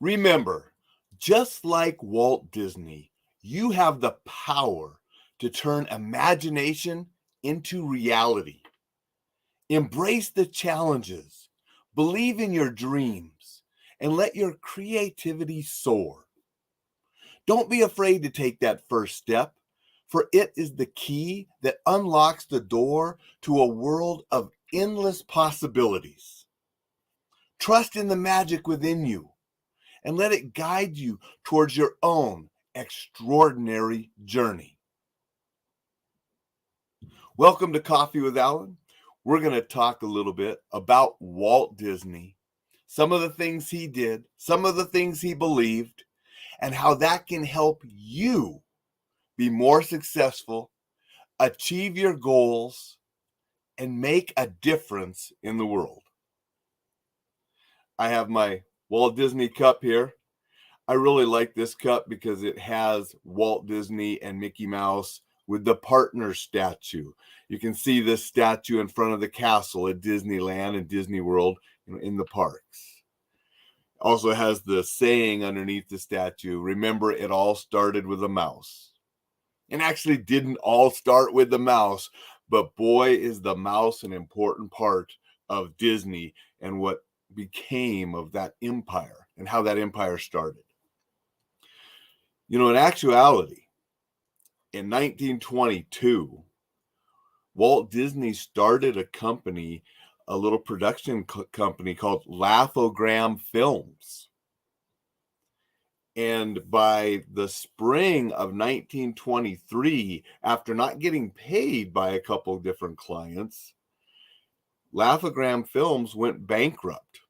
Remember, just like Walt Disney, you have the power to turn imagination into reality. Embrace the challenges, believe in your dreams, and let your creativity soar. Don't be afraid to take that first step, for it is the key that unlocks the door to a world of endless possibilities. Trust in the magic within you and let it guide you towards your own extraordinary journey. Welcome to Coffee with Alain. We're going to talk a little bit about Walt Disney, some of the things he did, some of the things he believed, and how that can help you be more successful, achieve your goals, and make a difference in the world. I have my Walt Disney cup here. I really like this cup because it has Walt Disney and Mickey Mouse with the partner statue. You can see this statue in front of the castle at Disneyland and Disney World, in the parks. Also has the saying underneath the statue, remember it all started with a mouse. And actually didn't all start with the mouse, but boy is the mouse an important part of Disney and what became of that empire and how that empire started. In actuality, in 1922, Walt Disney started a company, a little production company called Laugh-O-Gram Films. And by the spring of 1923, after not getting paid by a couple of different clients, Laugh-O-Gram Films went bankrupt.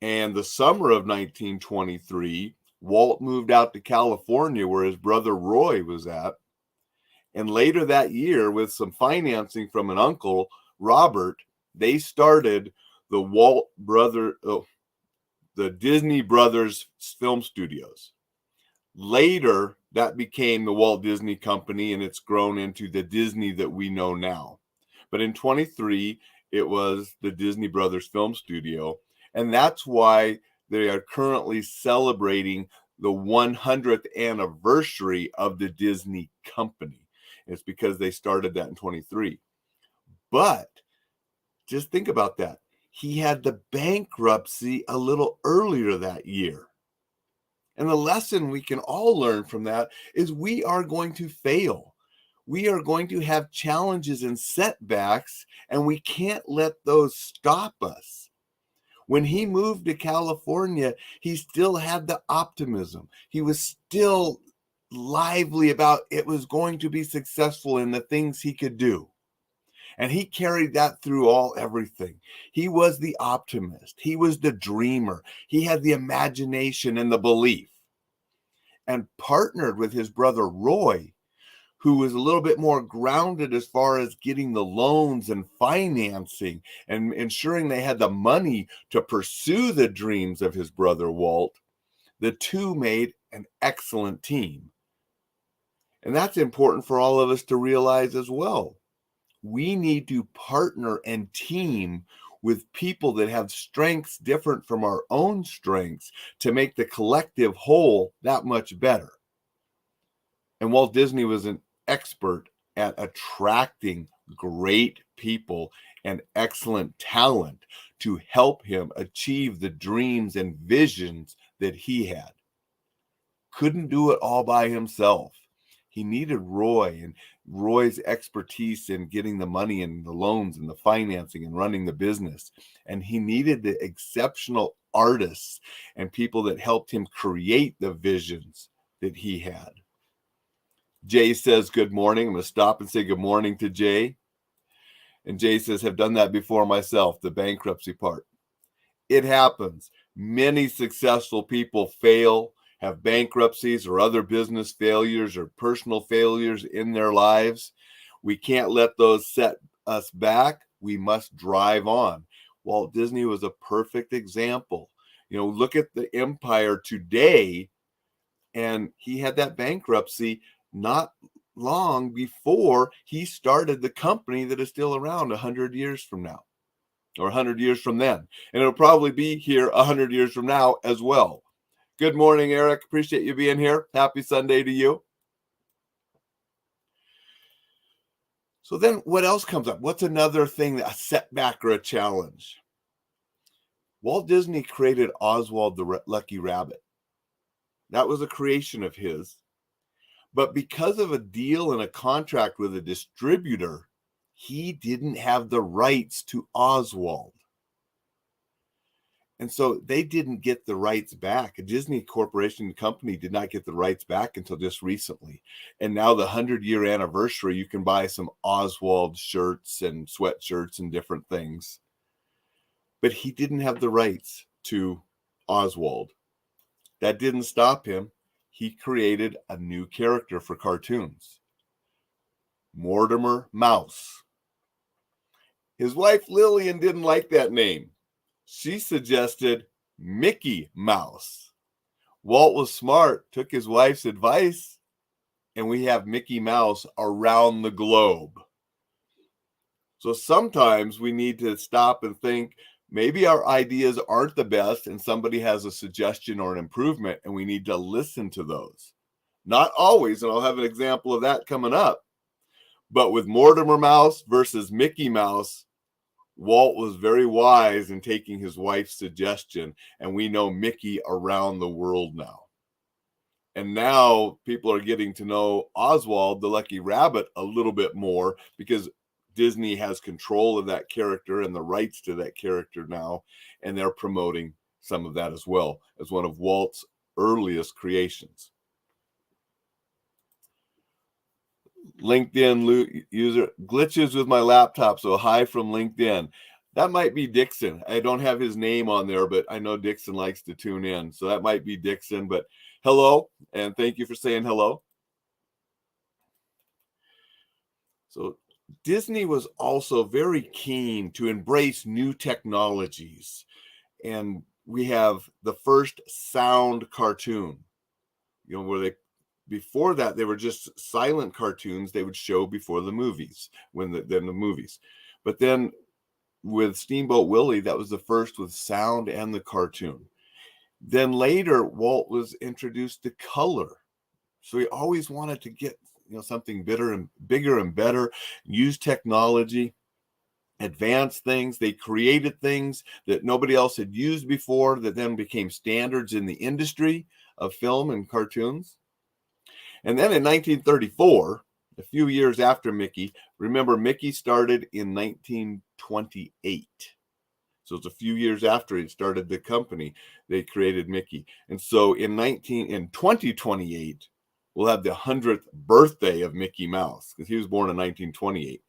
And the summer of 1923, Walt moved out to California where his brother Roy was at. And later that year, with some financing from an uncle, Robert, they started the the Disney Brothers Film Studios. Later, that became the Walt Disney Company, and it's grown into the Disney that we know now. But in 23, it was the Disney Brothers Film Studio, and that's why they are currently celebrating the 100th anniversary of the Disney Company. It's because they started that in 23. But just think about that. He had the bankruptcy a little earlier that year. And the lesson we can all learn from that is we are going to fail. We are going to have challenges and setbacks, and we can't let those stop us. When he moved to California, he still had the optimism. He was still lively about it was going to be successful in the things he could do. And he carried that through everything. He was the optimist. He was the dreamer. He had the imagination and the belief. And partnered with his brother Roy, who was a little bit more grounded as far as getting the loans and financing and ensuring they had the money to pursue the dreams of his brother Walt. The two made an excellent team. And that's important for all of us to realize as well. We need to partner and team with people that have strengths different from our own strengths to make the collective whole that much better. And Walt Disney was an expert at attracting great people and excellent talent to help him achieve the dreams and visions that he had. Couldn't do it all by himself. He needed Roy and Roy's expertise in getting the money and the loans and the financing and running the business. And he needed the exceptional artists and people that helped him create the visions that he had. Jay says, good morning. I'm going to stop and say good morning to Jay. And Jay says, have done that before myself, the bankruptcy part. It happens. Many successful people fail, have bankruptcies or other business failures or personal failures in their lives. We can't let those set us back. We must drive on. Walt Disney was a perfect example. Look at the empire today, and he had that bankruptcy not long before he started the company that is still around 100 years from now. or 100 years from then. And it'll probably be here 100 years from now as well. Good morning, Eric. Appreciate you being here. Happy Sunday to you. So then what else comes up? What's another thing, a setback or a challenge? Walt Disney created Oswald the Lucky Rabbit. That was a creation of his. But because of a deal and a contract with a distributor, he didn't have the rights to Oswald. And so they didn't get the rights back. A Disney Corporation company did not get the rights back until just recently. And now the 100-year anniversary, you can buy some Oswald shirts and sweatshirts and different things. But he didn't have the rights to Oswald. That didn't stop him. He created a new character for cartoons, Mortimer Mouse. His wife Lillian didn't like that name. She suggested Mickey Mouse. Walt was smart, took his wife's advice, and we have Mickey Mouse around the globe. So sometimes we need to stop and think, maybe our ideas aren't the best and somebody has a suggestion or an improvement, and we need to listen to those. Not always, and I'll have an example of that coming up. But with Mortimer Mouse versus Mickey Mouse, Walt was very wise in taking his wife's suggestion, and we know Mickey around the world now. And now people are getting to know Oswald the Lucky Rabbit a little bit more because Disney has control of that character and the rights to that character now, and they're promoting some of that as well as one of Walt's earliest creations. LinkedIn user glitches with my laptop, so hi from LinkedIn. That might be Dixon. I don't have his name on there, but I know Dixon likes to tune in, so that might be Dixon. But hello, and thank you for saying hello. So Disney was also very keen to embrace new technologies, and we have the first sound cartoon, where they, before that, they were just silent cartoons they would show before the movies, then the movies. But then with Steamboat Willie, that was the first with sound and the cartoon. Then later, Walt was introduced to color. So he always wanted to get something bigger and better, use technology, advance things. They created things that nobody else had used before that then became standards in the industry of film and cartoons. And then in 1934, a few years after Mickey, remember Mickey started in 1928. So it's a few years after he started the company, they created Mickey. And so in 2028, we'll have the 100th birthday of Mickey Mouse, because he was born in 1928.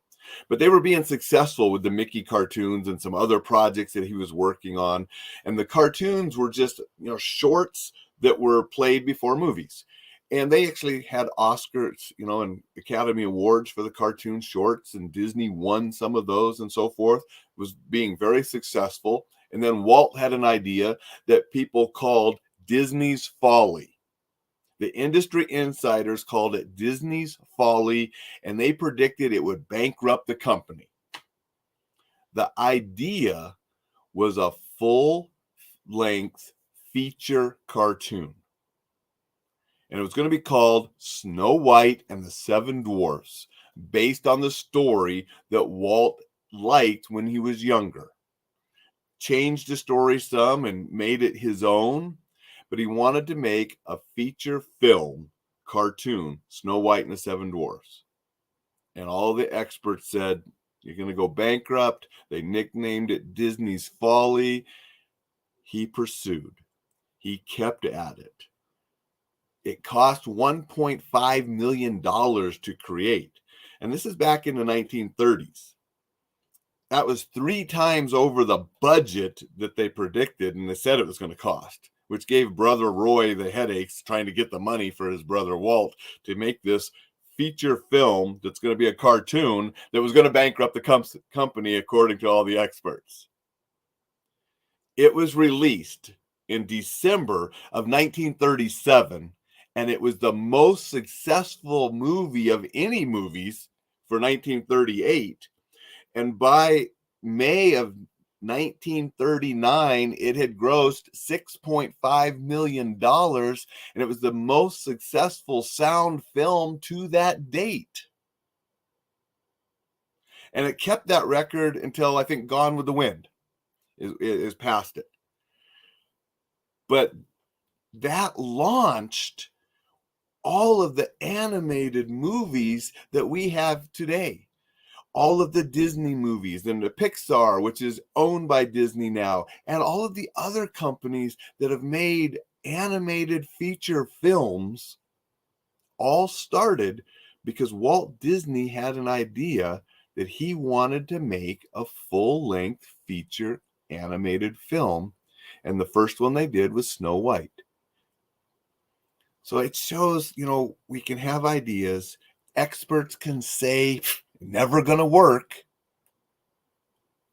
But they were being successful with the Mickey cartoons and some other projects that he was working on. And the cartoons were just, shorts that were played before movies. And they actually had Oscars, and Academy Awards for the cartoon shorts, and Disney won some of those and so forth, was being very successful. And then Walt had an idea that people called Disney's Folly. The industry insiders called it Disney's Folly, and they predicted it would bankrupt the company. The idea was a full-length feature cartoon. And it was going to be called Snow White and the Seven Dwarfs, based on the story that Walt liked when he was younger. Changed the story some and made it his own, but he wanted to make a feature film cartoon, Snow White and the Seven Dwarfs. And all the experts said, you're going to go bankrupt. They nicknamed it Disney's Folly. He pursued. He kept at it. It cost $1.5 million to create. And this is back in the 1930s. That was 3 times over the budget that they predicted and they said it was going to cost, which gave Brother Roy the headaches trying to get the money for his brother Walt to make this feature film that's going to be a cartoon that was going to bankrupt the company, according to all the experts. It was released in December of 1937, and it was the most successful movie of any movies for 1938. And by May of 1939, it had grossed $6.5 million, and it was the most successful sound film to that date. And it kept that record until, I think, Gone with the Wind is past it. But that launched all of the animated movies that we have today. All of the Disney movies and the Pixar, which is owned by Disney now, and all of the other companies that have made animated feature films, all started because Walt Disney had an idea that he wanted to make a full-length feature animated film. And the first one they did was Snow White. So it shows, we can have ideas. Experts can say, never going to work,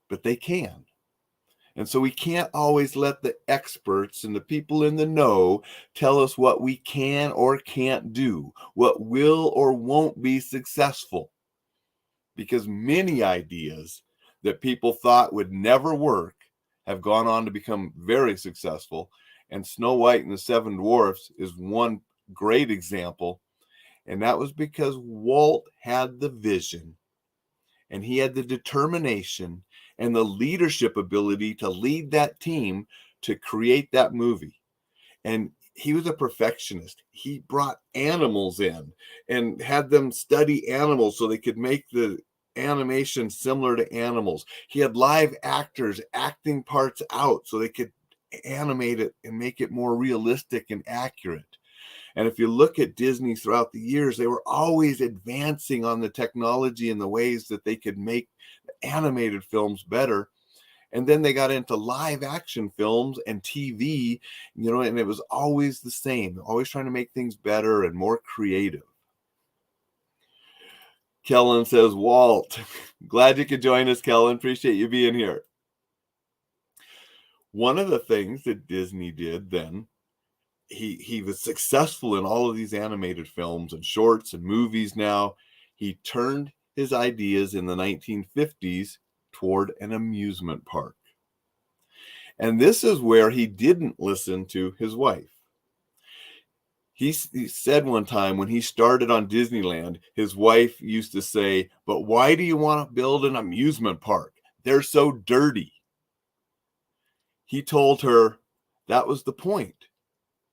but they can. And so we can't always let the experts and the people in the know tell us what we can or can't do, what will or won't be successful. Because many ideas that people thought would never work have gone on to become very successful. And Snow White and the Seven Dwarfs is one great example. And that was because Walt had the vision, and he had the determination and the leadership ability to lead that team to create that movie. And he was a perfectionist. He brought animals in and had them study animals so they could make the animation similar to animals. He had live actors acting parts out so they could animate it and make it more realistic and accurate. And if you look at Disney throughout the years, they were always advancing on the technology and the ways that they could make animated films better. And then they got into live action films and TV, and it was always the same, always trying to make things better and more creative. Kellen says, Walt, glad you could join us, Kellen. Appreciate you being here. One of the things that Disney did then, he was successful in all of these animated films and shorts and movies now. He turned his ideas in the 1950s toward an amusement park. And this is where he didn't listen to his wife. He said one time when he started on Disneyland, his wife used to say, "But why do you want to build an amusement park? They're so dirty." He told her that was the point.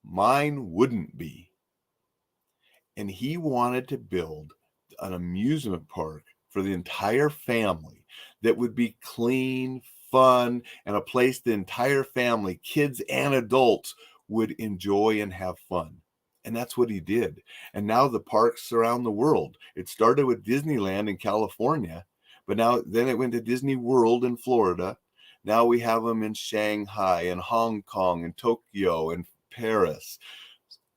Mine wouldn't be. And he wanted to build an amusement park for the entire family that would be clean, fun, and a place the entire family, kids and adults, would enjoy and have fun. And that's what he did. And now the parks around the world. It started with Disneyland in California, but then it went to Disney World in Florida. Now we have them in Shanghai and Hong Kong and Tokyo and Paris.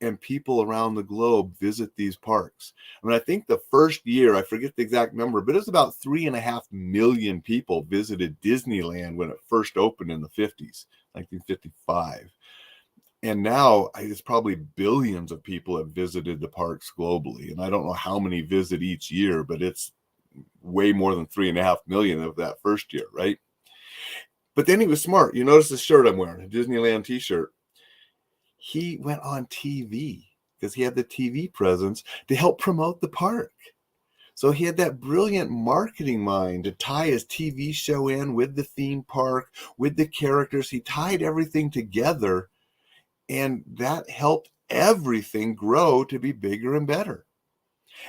And people around the globe visit these parks. I think the first year, I forget the exact number, but it was about 3.5 million people visited Disneyland when it first opened in the 50s, 1955. And now it's probably billions of people have visited the parks globally. And I don't know how many visit each year, but it's way more than 3.5 million of that first year, right? But then he was smart. You notice the shirt I'm wearing, a Disneyland t-shirt. He went on TV because he had the TV presence to help promote the park. So he had that brilliant marketing mind to tie his TV show in with the theme park, with the characters. He tied everything together, and that helped everything grow to be bigger and better.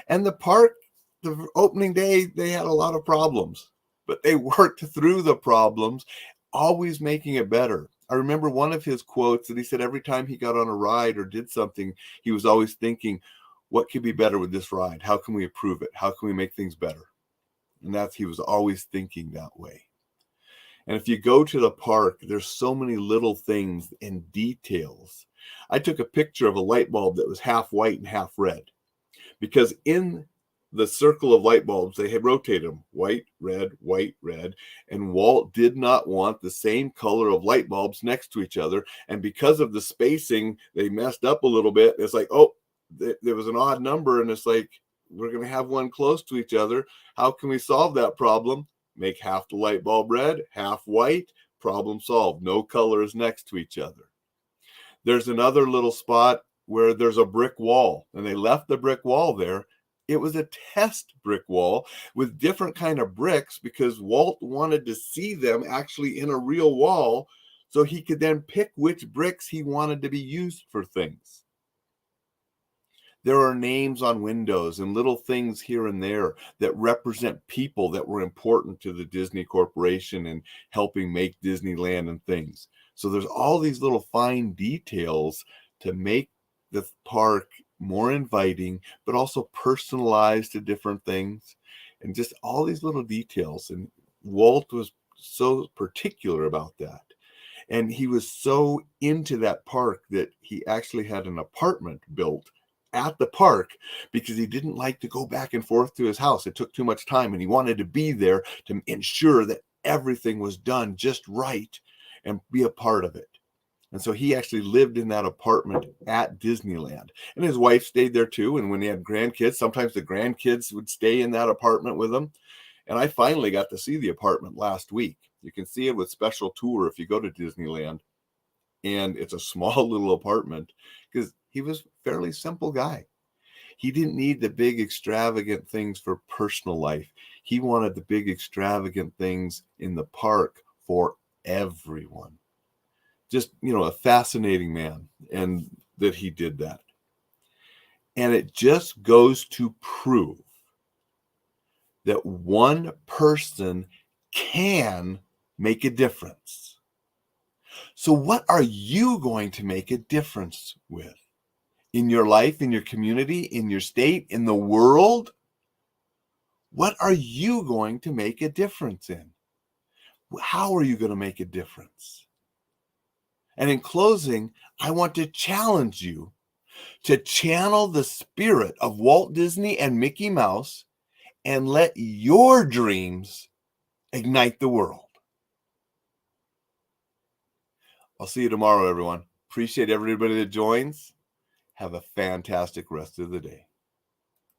And the park, the opening day, they had a lot of problems, but they worked through the problems, always making it better. I remember one of his quotes that he said every time he got on a ride or did something, he was always thinking, what could be better with this ride? How can we improve it? How can we make things better? And he was always thinking that way. And if you go to the park, there's so many little things and details. I took a picture of a light bulb that was half white and half red, because in the circle of light bulbs, they had rotated them white, red, and Walt did not want the same color of light bulbs next to each other. And because of the spacing, they messed up a little bit. It's like, oh, there was an odd number, and it's like, we're going to have one close to each other. How can we solve that problem? Make half the light bulb red, half white, problem solved. No colors next to each other. There's another little spot where there's a brick wall, and they left the brick wall there. It was a test brick wall with different kind of bricks because Walt wanted to see them actually in a real wall so he could then pick which bricks he wanted to be used for things. There are names on windows and little things here and there that represent people that were important to the Disney Corporation and helping make Disneyland and things. So there's all these little fine details to make the park more inviting, but also personalized to different things, and just all these little details. And Walt was so particular about that. And he was so into that park that he actually had an apartment built at the park because he didn't like to go back and forth to his house. It took too much time, and he wanted to be there to ensure that everything was done just right and be a part of it. And so he actually lived in that apartment at Disneyland. And his wife stayed there too. And when he had grandkids, sometimes the grandkids would stay in that apartment with him. And I finally got to see the apartment last week. You can see it with special tour if you go to Disneyland. And it's a small little apartment because he was a fairly simple guy. He didn't need the big extravagant things for personal life. He wanted the big extravagant things in the park for everyone. Just, a fascinating man, and that he did that. And it just goes to prove that one person can make a difference. So what are you going to make a difference with? In your life, in your community, in your state, in the world? What are you going to make a difference in? How are you going to make a difference? And in closing, I want to challenge you to channel the spirit of Walt Disney and Mickey Mouse and let your dreams ignite the world. I'll see you tomorrow, everyone. Appreciate everybody that joins. Have a fantastic rest of the day.